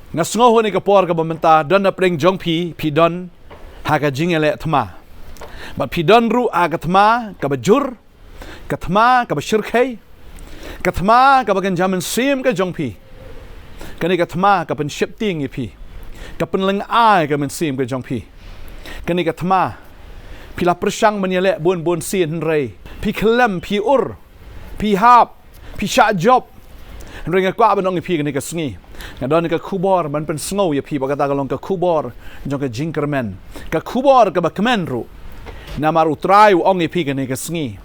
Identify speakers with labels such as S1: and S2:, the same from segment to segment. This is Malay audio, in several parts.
S1: Ngasngoh ni kapor ka bamenta don na preng jong pi don haga jingele thma. But pi don ru aga thma ka bajur ka thma ka bashirkhai ka thma ka bagan jaman sim ka jong pi. Kani ka thma ka pen ship ting pi. Ka pen leng ai ka men sim ka jong pi. Kani ka thma pi la persang menyele bon sin rei. Pi kelem pi ur pi hap pi sha job. Ring kwa banong pi kani ka sngi. Ngadon ka khubor man pen snow ya pi bagata galong ka khubor jong ka jinkermen ka khubor ka bakmen ru namaru try ong pi ka ni ka sngi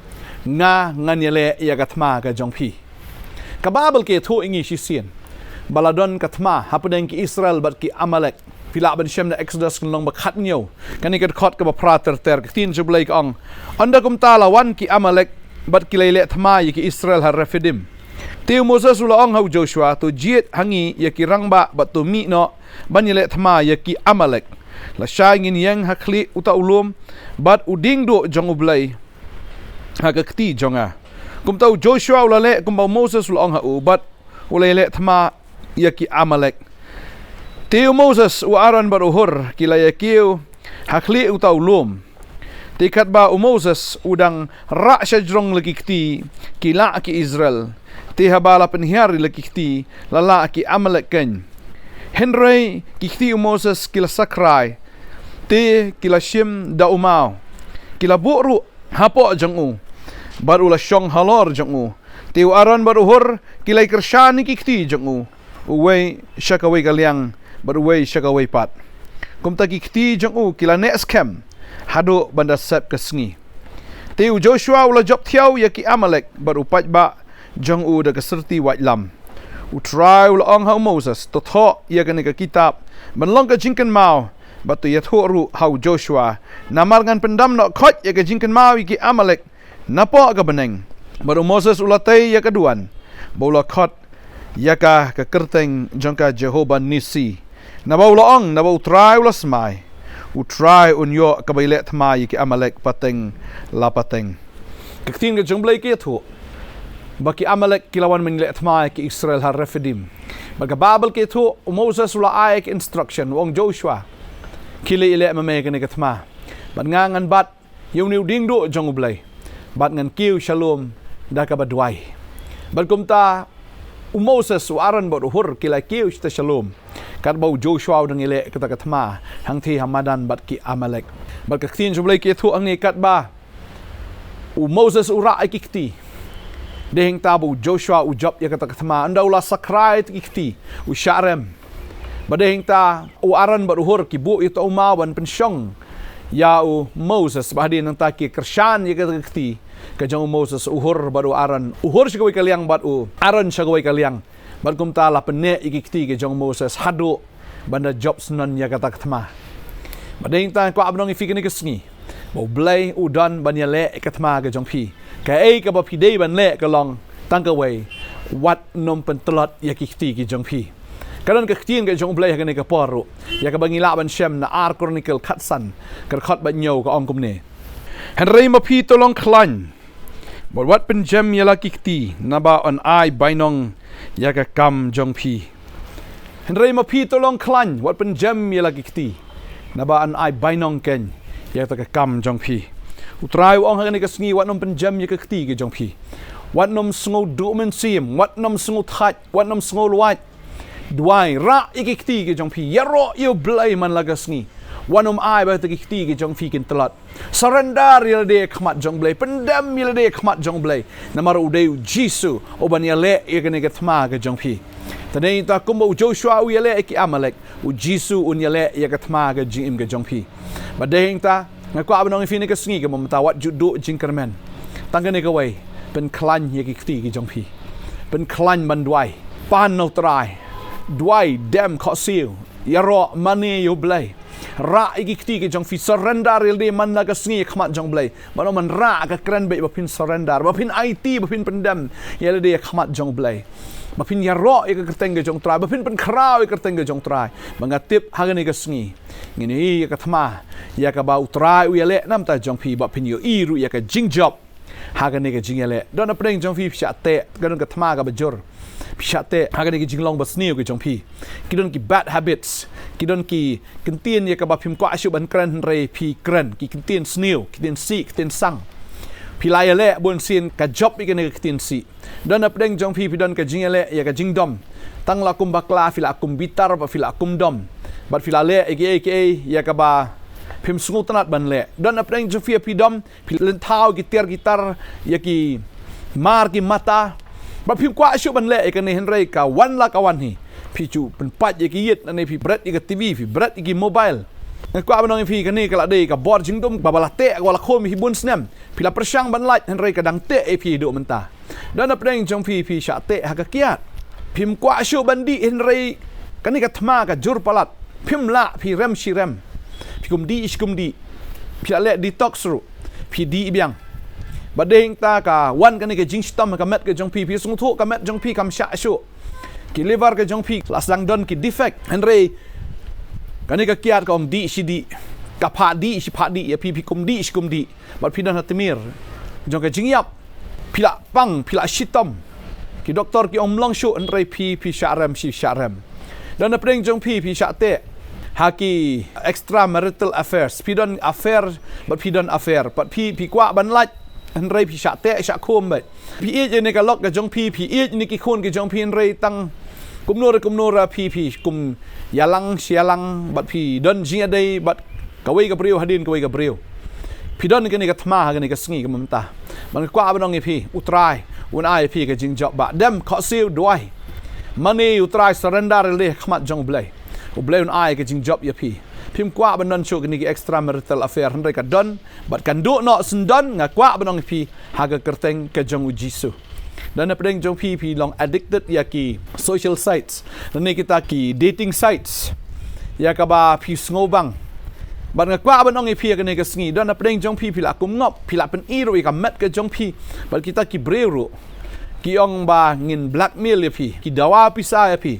S1: nga nganyele ya ka thma ka jong pi ka babel ke thu ingi shisien baladon ka thma hapdeng ki Israel bat ki Amalek pila ban shem na Eksodos long bakhat nyo kani ka khot ka ba prater ter ka tin jublai ong anda kum tala wan ki Amalek bat ki lele thma ki Israel har refidim Tiu Moses ula ong hau Joshua tu jiet hangi ya ki rangba bat tu mi no banyele thma ya ki Amalek la shai ngin yang hakli uta ulum bat uding do jong ublai ha ka kti jonga kum tau Joshua ula le kum ba Moses ula ong hau bat ula le thma ya ki Amalek Tiu Moses u aran bat uhur kila ya kiu hakli uta ulum tikat ba Moses udang ra shajrong lagi kti kila ki Israel Tiha bala penhiari lagi kiti lala ki Amalek ken. Henry kiti Moses kila sakrai. Ti kila shim da umau. Kila buru hapo jangu. Baru la shong halor jangu. Ti aran baru hur kila kershani kiti jangu. Uwei shakawai kaliang baru uwei shakawai pat. Kumta kiti jangu kila next camp. Hado banda sep kesngi. Ti Joshua ula job thiau ya ki Amalek baru pat ba jong u da kaserti wat lam u try ul ong hau Moses to tho ya ka kitab ban long ka jinken mau batu ya tho ru hau Joshua namar ngan pendam no khot ya ka jinken mau ki Amalek napo ka beneng baru Moses ulatai ya kaduan bola khot ya ka kerteng jong ka Jehobah Nissi na bola ong na bo try ul smai u try un yo ka bailet thma ki Amalek pateng la pateng kaktin ka jong blai ki tho Baki Amalek kilawan menilai thma ki Israel har refidim. Baga Babel ke tu Moses ula aik instruction wong Joshua. Kili ile mame kene ke thma. Bat ngangan bat yung niu ding do jong ublay. Bat ngan kiu shalom da ka badwai. Bat kumta Moses u aran bot uhur kila kiu sta shalom. Kat bau Joshua udang ile kata ke thma hang thi hamadan bat ki Amalek. Bat ka tin jublay ke tu ang ni kat ba. Moses ura aik kiti. Dehing tabu Joshua ujab ya kata thma anda ula sakrai tikti u sharem badehing ta u aran baruhur ki bu itu umawan pensyong ya u Moses bahdi nang ta ki kershan ya kata kti ka jang Moses uhur baru aran uhur sigawai kaliang bat u aran sigawai kaliang bat kum ta la penne ikti ke jang Moses hado banda job sunan ya kata thma badehing ta ko abnong ifikini kesngi bo blai udan banyale ikatma ke jong pi ka ka ba pi dei ban le ka long tang ka wei wat nom pen telot ya ki ti ki jong pi kadan ka tin ka jong blai ka ne ka poru ya ka bangi la ban shem na ar chronicle khatsan ka khat ba nyo ka ong kum ne henry ma pi to long klan bol wat pen jem ya la ki ti na ba on ai bainong ya ka kam jong pi henry ma pi to long klan wat pen jem ya la ki ti na ba an ai bainong ken ya ta ka kam jong pi utrai ong hang ni ka sngi wat nom pen jam ya ka kti ke jong pi wat nom sngo du men sim wat nom sngo that wat nom sngo luat duai ra ik kti ke jong pi ya ro you blai man la ka sngi wat nom ai ba ta ki kti ke jong pi kin telat surrender ya de khmat jong blai pendam ya de khmat jong blai namar udai jisu oban ya le ya ka ni ka thma ke jong pi tadai ta kumbo Joshua u ya le ki Amalek u jisu un ya le ya ka thma ke jim ke jong pi badeng ta ngaku abnong ifini ka sngi ka mamtawat judo jinkermen tangane ka wai pen klan ye ki kti ki jong pi pen klan ban duai pan no trai duai dem kho siu ya ro mane yo blai ra ki kti ki jong pi surrender il de man la ka sngi khmat jong blai mano man ra ka kran be bapin surrender bapin IT bapin pendam ya le de khmat jong blai bapin ya ro ka kerteng jong trai bapin pen krau ka kerteng jong trai bangatip hagane ka sngi ngini ka thma ya ka bau trai u yale nam ta jong pi ba pin yo i ru ya ka jing job ha ka ne ka jing yale don na preng jong pi sha te ka don ka thma ka bajur pi shate hagan ki jinglong bas new ki jongpi kidon ki bad habits kidon ki kentien ya ka ba phim kwa shu ban kran re pi kran ki kentien snew kentien si kentien sang pi lai le bon sin ka job ki ne kentien si don apdeng jongpi pi don ka jingale ya ka jingdom tang la kum bakla fila kum bitar ba fila kum dom bat fila le aka ya ka ba phim sungu tanat ban le don apdeng jofia pi dom pi lentau gitar ya ki mar ki mata ba phim kwa shu ban le ka ne henrei ka wan la ka wan hi pi chu pen pat ye ki yet ne pi bret ki tv pi bret ki mobile kwa banong pi ka ni ka la dei ka bor jingdom ba bala te wala khom hi bun snem pi la persang ban light henrei ka dang te pi do menta don apdeng jong pi sha te ha ka kiat phim kwa shu ban di henrei ka ni ka thma ka jur palat phim la pi rem shi rem pi kum di pi la le detox ru pi di biang badeng ta ka wan ka ni ka jing stom ka met ka jong pi sung thu ka met jong pi kam sha shu ki liver ka jong pi las dang don ki defect henrei ka ni ka kiat ka ong di shi di ka pha di shi pha di ya pi kum di shi kum di bat pi dan hatimir jong ka jing yap pi la pang pi la shitom ki doktor ki om long shu henrei pi sharem shi sharem dan apdeng jong pi sha te haki extramarital affairs pi don affair but pi don affair but pi kwa ban lach henrei pi sha te sha khom bet pi e ne ka lok ka jong pi e ni ki khon ki jong pi henrei tang kum nora pi kum yalang sialang but pi don jing dei but kawai ka priu hadin kawai ka priu pi don ni ka thma ha ni ka sngi ka mamta man kwa banong pi utrai un ai pi ka jing job ba dem kho siu doi money utrai surrender le khmat jong blai u blai un ai ka jing job ya pi phim kwa ban non chu ni ki extramarital affair henrei ka don but kan do no sun don nga kwa banong pi ha ka kerteng ka jong u jisu dan apdeng jong pi long addicted ya ki social sites dan ni kita ki dating sites ya ka ba pi ngobang ban nga kwa banong pi ka ni ka sngi dan apdeng jong pi la kum ngop pi la pen i ro ka met ka jong pi ban kita ki breu ki ong ba ngin blackmail ya pi ki dawa pisa ya pi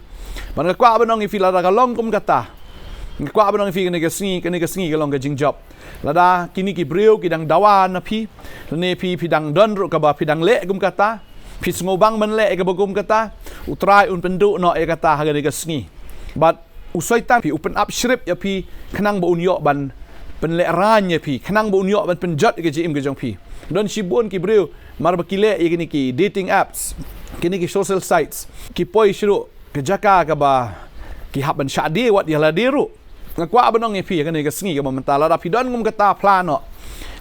S1: ban nga kwa banong pi la ka long kum kata nga kwa banong pi ka ni ka sngi ka long ka jing job lada kini ki breu ki dang dawa na pi ne pi dang don ro ka ba pi dang le kum kata pi ngobang man le ka bagum kata utrai un pendu no e kata ha ka sngi but usaitan pi open up shrip ya pi khnang bo unyo ban pen le ran ya pi khnang bo unyo ban penjot ke jim ke jong pi don sibun ki breu mar ba kile ye ni ki dating apps kini ki social sites ki poi shuru ke jaka ka ba ki haban shadi wat ya la diru ngakwa banong ye pi ka ni ka sngi ka mentala da pi don ngum kata plano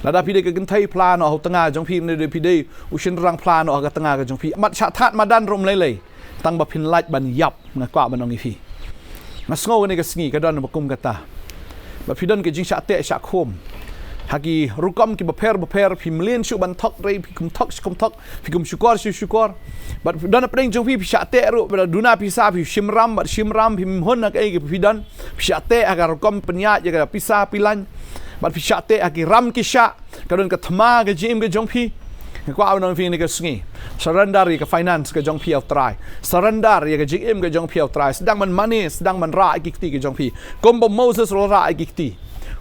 S1: lada pi de ka gentai plano ho tanga jong pi ne de pi de ushin rang plano ka tanga ka jong pi mat cha that madan rom lele tang ba pin light ban yap ngakwa banong ye pi ngasngo ni ka sngi ka don ba kum kata ba pi don ke jing sha te sha khom hagi rukom ki ba per pi mlien shu ban thok re pi kum thok pi kum shukor but don apdeng jong pi sha te ru ba duna pi sa pi shimram pi hon na kai ki pi don pi sha te agar rukom penya ya ka pisa pilan but pi sha te agi ram ki sha ka don ka thma ka jim ka jong pi kwa non fi ni ka sngi surrender ka finance ka jong pi au try surrender ya ka jim ka jong pi au try sedang man money sedang man ra ki ti ka jong pi kombo moses ro ra ki ti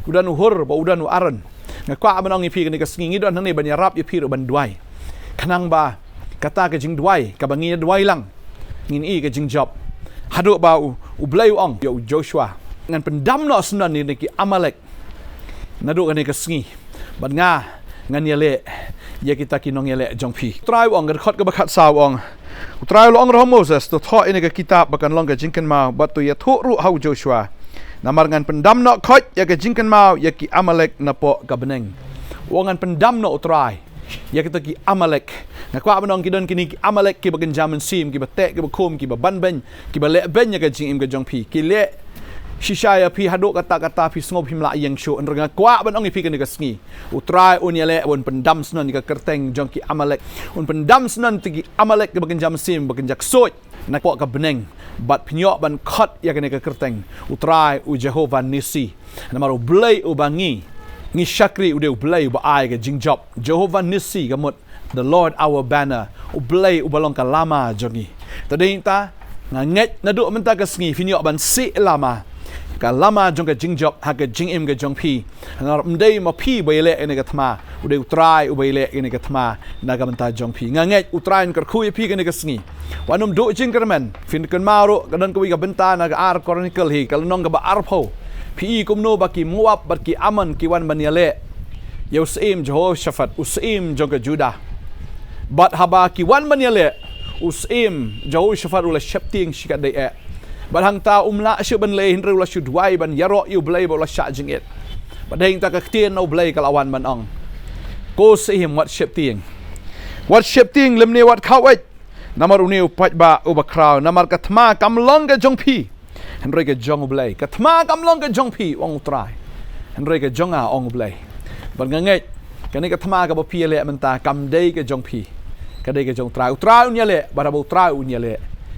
S1: udan uhur ba udan aron ngakwa manong pi ni ka sngi don ni ban yarap ya pi ro ban duai kanang ba kata ka jing duai ka bangi duai lang ngin i ka jing job hadu ba u blai ong yo joshua ngan pendam no sunan ni ki amalek nadu ka ni ka sngi ban nga ngan yale ya kita kinong yale jong pi try ong ga khot ka bakhat saw ong try long ro moses to tho ini ka kitab bakan long ka jingkan ma batu ya thu ru hau joshua namar ngan pendam no khot ya ka jingkan ma ya ki amalek na po ka beneng wongan pendam no try ya kita ki amalek na kwa banong kidon kini ki amalek ki bagan jaman sim ki batek ki bakom ki ban ben ki ba le ben ya ka jing im ka jong pi ki le shishaya pi haduk kata-kata pi sngop him la yang shu enrenga kwa ban ong pi kan ka sngi utrai un yale un pendam snon ka kerteng jongki amalek un pendam snon ti amalek ke bagen jam sim bagen jak soj na po ka beneng bat pinyo ban khot ya kan ka kerteng utrai u Jehobah Nissi na maru blai u bangi ngi shakri u de blai ba ai ka jingjob Jehobah Nissi ka mot the Lord our banner u blai u balong ka lama jongi tading ta nganget na du menta ka sngi finyo ban si lama ka lama jong ka jing job ha ka jing im ka jong pi ngar mdei ma pi baile ene ka thma ude utrai ubaile ene ka thma na ka banta jong pi nganget utrai kar khu pi ka ne ka sngi wanum do jing kermen fin kan maro ka dan ko ka banta na ka ar chronicle hi kal nong ka ba ar pho pi kum no ba ki muap ba ki aman ki wan baniale Yehosim Jehoshaphat usim jong ka Judah bat haba ki wan baniale usim Jehoshaphat ula shepting shikat dei e bat hang ta umla shu ban le hinru la shu duai ban yaro yu blai bo la sha jing it bat deng ta ka tien no blai kal awan ban ong ko sim wat shepting lemne wat khawet namar uniu pat ba uba kraw namar ka thma kam long ka jong pi henre ka jong blai ka thma kam long ka jong pi ong trai henre ka jong a ong blai ban nganget ka ni ka thma ka bo pi le man ta kam dei ka jong pi ka dei ka jong trai unya le ba bo trai unya le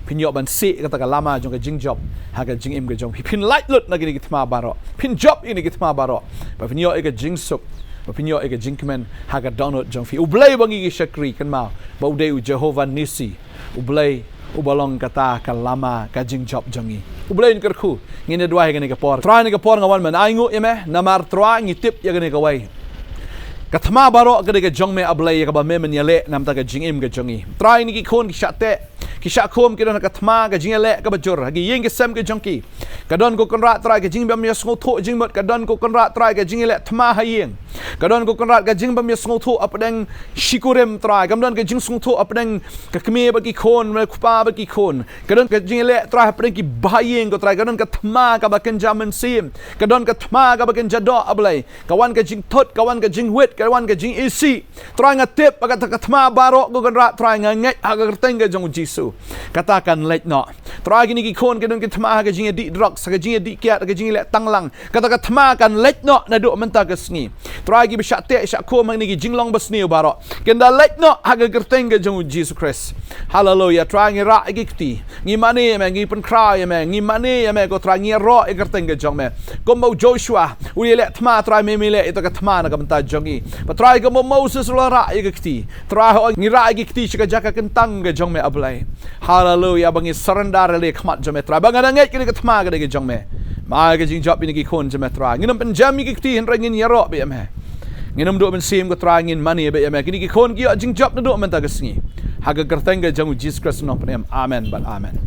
S1: pin yo ban si kata ka lama jong ka jing job ha ka jing im ka jong pin light lut na ki thma baro pin job ini ki thma baro ba pin yo e ka jing suk ba pin yo e ka jing kmen ha ka download jong fi ublay bangi ki shakri kan ma ba ude u Jehobah Nissi ublay ubalong kata ka lama ka jing job jongi ublay kar khu ngine dua ga ni ka por try ni ka por ngawan man ai ngu yeme namar tra ngi tip ya ga ni ka wai ka thma baro ga ka jong me ablay ka ba me men yale nam ta ka jing im ka jongi try ni ki khon ki shate kisha khom kidon ka thma ka jingale ka bajur hagi yeng ke sem ke jongki kadon ko konra trai ka jing bam ya sngo tho jing mot kadon ko konra trai ka jingale thma hayeng kadon ko konra ka jing bam ya sngo tho apdeng shikurem trai kamdon ka jing sngo tho apdeng ka kme ba ki khon me khupa ba ki khon kadon ka jingale trai apdeng ki bahayeng ko trai kadon ka thma ka ba ken jaman sim kadon ka thma ka ba ken jado ablai kawan ka jing thot kawan ka jing wit kawan ka jing isi trai ngatip ka thma baro ko konra trai ngai aga teng ka jong jisu katakan let no try gini ki khon kedon ki thma ga jing di drug sa ga jing di kiat ga jing le tanglang kata ka thma kan let no na do menta ga sngi try gi bisha te sha ko mang ni gi jinglong basni baro kenda let no ha ga gerteng ga jong Jesus Christ hallelujah try ngi ra gi kti ngi mane me ngi pen cry me ngi mane me ko try ngi ro e gerteng ga jong me ko mo Joshua u le thma try me le ito ka thma na ga menta jongi but try ga mo Moses lo ra e ga kti try ngi ra gi kti shi ga jaka kentang ga jong me ablai hallelujah bangi surrender le khmat jametra bangana ngai ki ka thma ga ge jongme ma ga jing job ni ki khon jametra nginam pen jam ki ti hin rangin yaro be me nginam do ben sim ko tra ngin mani be me ki khon ki jing job na do men ta ga sngi ha ga garteng ga jong Jesus Christ nong pnem amen but amen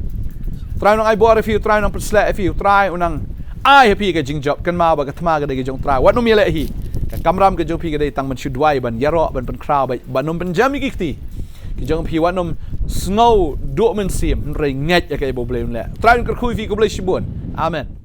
S1: try nong ai bor if you try nong sla if you try unang ai happy ga jing job kan ma ba ga thma ga ge jong tra wat no mi le hi ka kamram ga jong pi ga dei tang man shudwai ban yaro ban pen kraw ba nom pen jam ki ti ki jong pi wanom snow do men sim re nget ya kai bo blem le try kar khui fi ko ble shibun amen